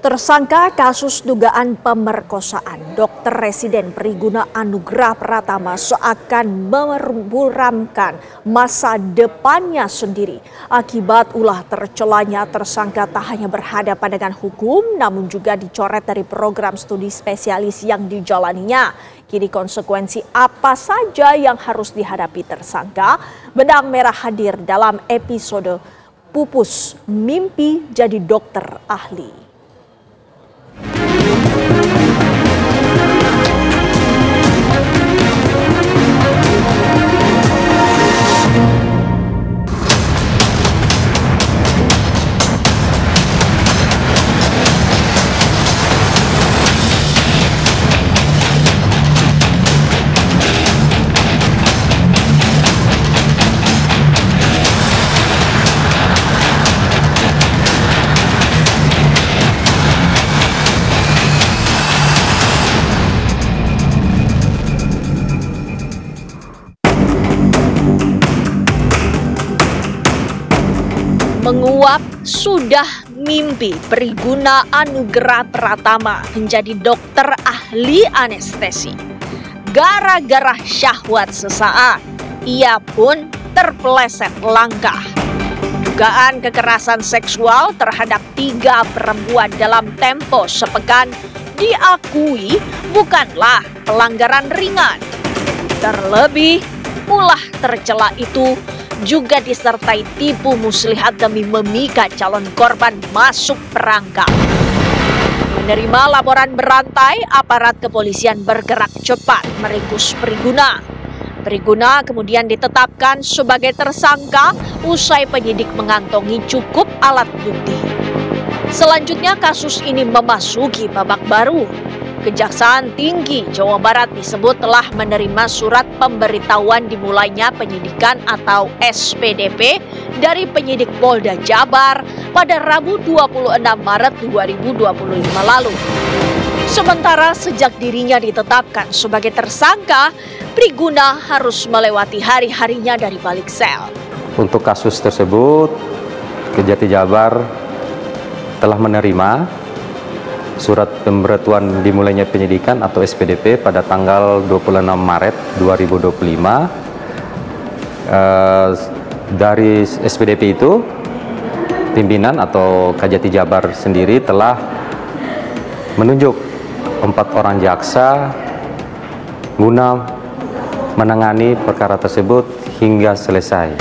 Tersangka kasus dugaan pemerkosaan Dr. Residen Priguna Anugrah Pratama seakan memuramkan masa depannya sendiri. Akibat ulah tercelanya, tersangka tak hanya berhadapan dengan hukum namun juga dicoret dari program studi spesialis yang dijalaninya. Kini konsekuensi apa saja yang harus dihadapi tersangka? Benang merah hadir dalam episode Pupus Mimpi Jadi Dokter Ahli. Menguap sudah mimpi Priguna Anugrah Pratama menjadi dokter ahli anestesi. Gara-gara syahwat sesaat, ia pun terpeleset langkah. Dugaan kekerasan seksual terhadap 3 perempuan dalam tempo sepekan diakui bukanlah pelanggaran ringan. Terlebih, ulah tercela itu juga disertai tipu muslihat demi memikat calon korban masuk perangkap. Menerima laporan berantai, aparat kepolisian bergerak cepat meringkus Priguna. Priguna kemudian ditetapkan sebagai tersangka usai penyidik mengantongi cukup alat bukti. Selanjutnya kasus ini memasuki babak baru. Kejaksaan Tinggi Jawa Barat disebut telah menerima surat pemberitahuan dimulainya penyidikan atau SPDP dari penyidik Polda Jabar pada Rabu 26 Maret 2025 lalu. Sementara sejak dirinya ditetapkan sebagai tersangka, Priguna harus melewati hari-harinya dari balik sel. Untuk kasus tersebut, Kejati Jabar telah menerima surat pemberitahuan dimulainya penyidikan atau SPDP pada tanggal 26 Maret 2025. Dari SPDP itu, pimpinan atau Kejati Jabar sendiri telah menunjuk 4 orang jaksa guna menangani perkara tersebut hingga selesai.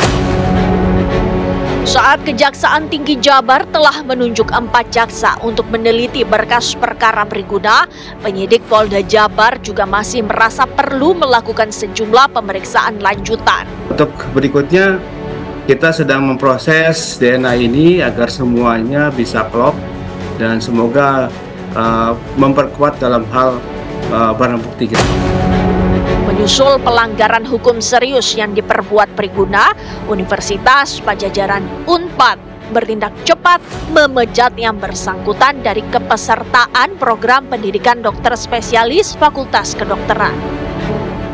Saat Kejaksaan Tinggi Jabar telah menunjuk 4 jaksa untuk meneliti berkas perkara Priguna, penyidik Polda Jabar juga masih merasa perlu melakukan sejumlah pemeriksaan lanjutan. Untuk berikutnya, kita sedang memproses DNA ini agar semuanya bisa klop dan semoga memperkuat dalam hal barang bukti kita. Menyusul pelanggaran hukum serius yang diperbuat Priguna, Universitas Padjadjaran Unpad bertindak cepat memecat yang bersangkutan dari kepesertaan program pendidikan dokter spesialis Fakultas Kedokteran.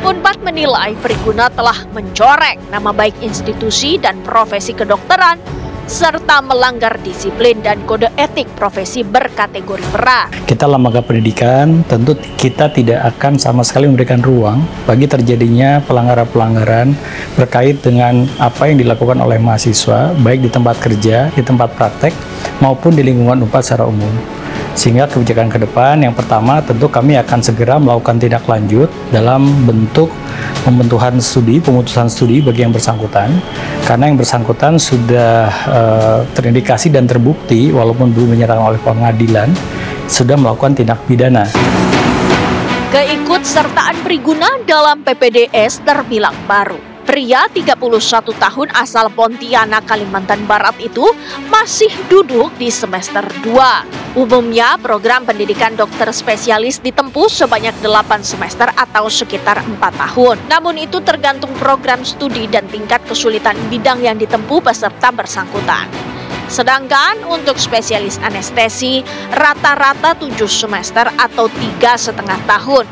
Unpad menilai Priguna telah mencoreng nama baik institusi dan profesi kedokteran serta melanggar disiplin dan kode etik profesi berkategori berat. Kita lembaga pendidikan tentu kita tidak akan sama sekali memberikan ruang bagi terjadinya pelanggaran-pelanggaran terkait dengan apa yang dilakukan oleh mahasiswa, baik di tempat kerja, di tempat praktek, maupun di lingkungan Unpad secara umum. Sehingga kebijakan ke depan yang pertama tentu kami akan segera melakukan tindak lanjut dalam bentuk pembentukan studi, pemutusan studi bagi yang bersangkutan, karena yang bersangkutan sudah terindikasi dan terbukti walaupun belum menyatakan oleh pengadilan sudah melakukan tindak pidana. Keikutsertaan Priguna dalam PPDS terbilang baru. Pria 31 tahun asal Pontianak, Kalimantan Barat itu masih duduk di semester 2. Umumnya program pendidikan dokter spesialis ditempuh sebanyak 8 semester atau sekitar 4 tahun. Namun itu tergantung program studi dan tingkat kesulitan bidang yang ditempuh peserta bersangkutan. Sedangkan untuk spesialis anestesi rata-rata 7 semester atau 3,5 tahun.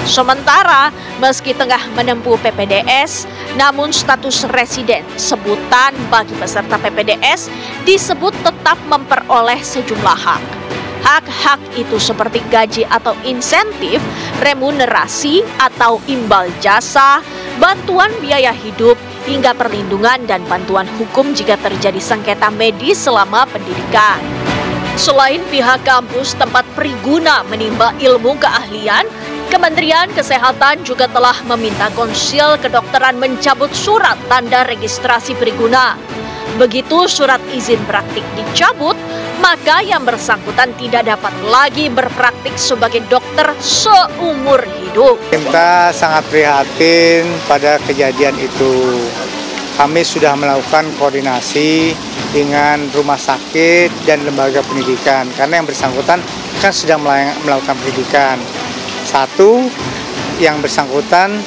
Sementara, meski tengah menempuh PPDS, namun status residen sebutan bagi peserta PPDS disebut tetap memperoleh sejumlah hak. Hak-hak itu seperti gaji atau insentif, remunerasi atau imbal jasa, bantuan biaya hidup, hingga perlindungan dan bantuan hukum jika terjadi sengketa medis selama pendidikan. Selain pihak kampus tempat Priguna menimba ilmu keahlian, Kementerian Kesehatan juga telah meminta Konsil Kedokteran mencabut surat tanda registrasi Priguna. Begitu surat izin praktik dicabut, maka yang bersangkutan tidak dapat lagi berpraktik sebagai dokter seumur hidup. Kita sangat prihatin pada kejadian itu. Kami sudah melakukan koordinasi dengan rumah sakit dan lembaga pendidikan karena yang bersangkutan kan sedang melakukan pendidikan. Satu, yang bersangkutan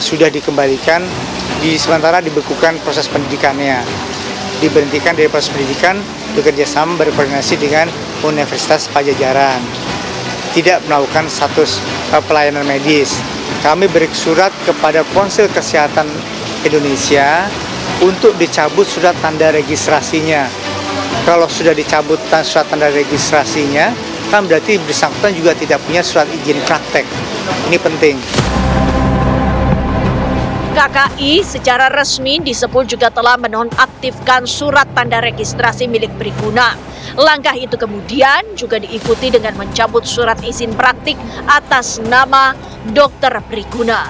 sudah dikembalikan, sementara dibekukan proses pendidikannya, diberhentikan dari proses pendidikan, bekerja sama berkoordinasi dengan Universitas Pajajaran, tidak melakukan status pelayanan medis. Kami beri surat kepada Konsil Kesehatan Indonesia untuk dicabut surat tanda registrasinya. Kalau sudah dicabut surat tanda registrasinya, kan berarti bersangkutan juga tidak punya surat izin praktek. Ini penting. KKI secara resmi disebut juga telah menonaktifkan surat tanda registrasi milik Priguna. Langkah itu kemudian juga diikuti dengan mencabut surat izin praktik atas nama Dr. Priguna.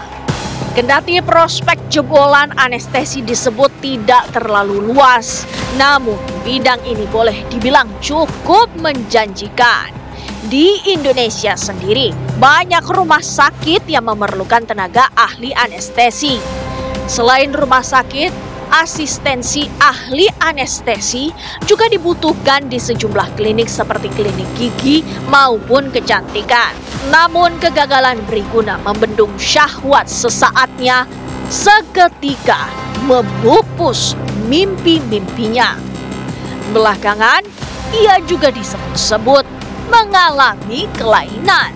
Kendati prospek jebolan anestesi disebut tidak terlalu luas, namun bidang ini boleh dibilang cukup menjanjikan. Di Indonesia sendiri, banyak rumah sakit yang memerlukan tenaga ahli anestesi. Selain rumah sakit, asistensi ahli anestesi juga dibutuhkan di sejumlah klinik seperti klinik gigi maupun kecantikan. Namun kegagalan Priguna membendung syahwat sesaatnya seketika memupus mimpi-mimpinya. Belakangan, ia juga disebut-sebut mengalami kelainan.